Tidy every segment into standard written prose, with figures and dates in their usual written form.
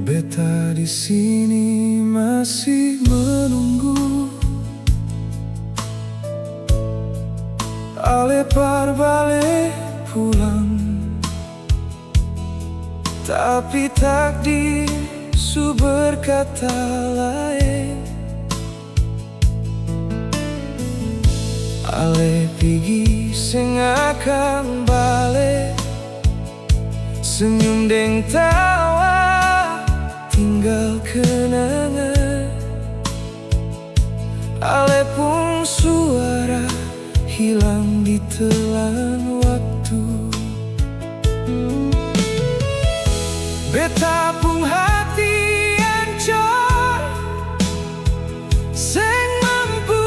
Beta di sini masih menunggu Ale balik pulang, tapi takdir su berkata lain. Ale pigi sing akan balik, senyum deng tawa tinggal kenangan. Ale pun suara hilang di telan waktu. Beta pun hati hancur, seng mampu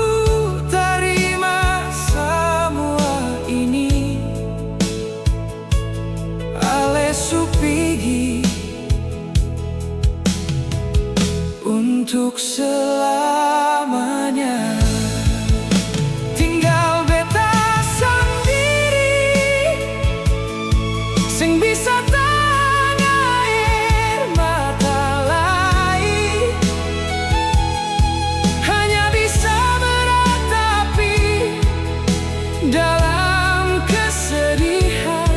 terima semua ini. Ale supigi untuk selamanya. Tinggal beta sendiri, sing bisa tahan air mata lain, hanya bisa meratapi dalam kesedihan.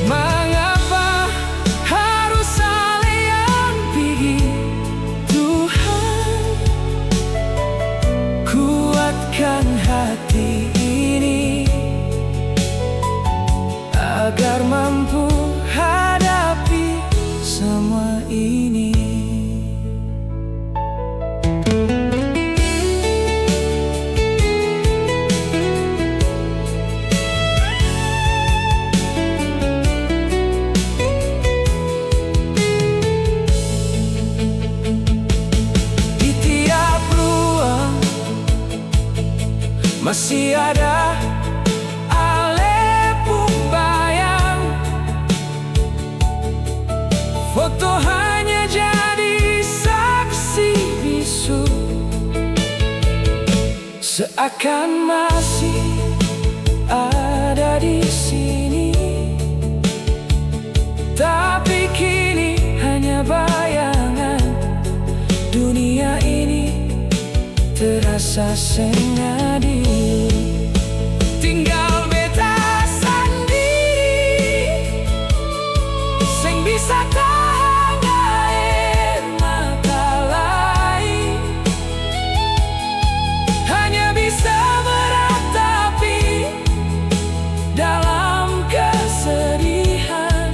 Mengapa harus saling pergi? Tuhan, kuatkan hati ini agar mampu hadapi semua ini. Di tiap ruang masih ada Ale pun bayang. Foto hanya jadi saksi bisu, seakan masih ada di sini, tapi kini hanya bayangan. Dunia ini terasa seng adil. Tinggal beta sendiri, sing bisa tahan air mata lain, hanya bisa meratapi dalam kesedihan.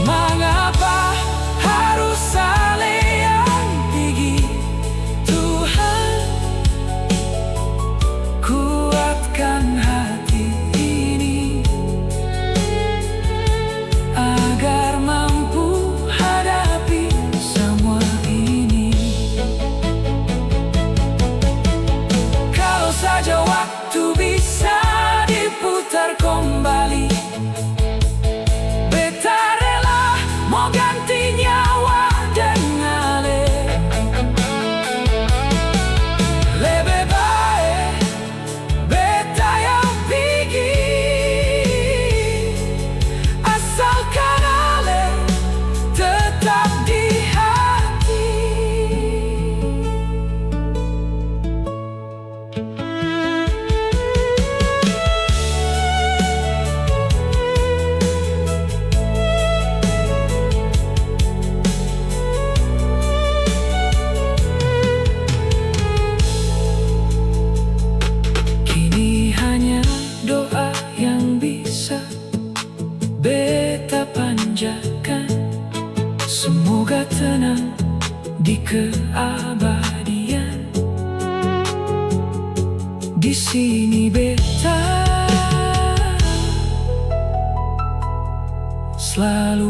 Mengapa harus saling pergi? Tuhan, kuatkan hati ini agar mampu hadapi semua ini. Kalau saja waktu bisa diputar kembali, beta rela mau ganti nyawa dengan Ale. Lebih baik beta yang pergi, asalkan Ale tetap di hati. Kini hanya doa yang bisa beta panjatkan, semoga tenang di keabadian. Di sini beta selalu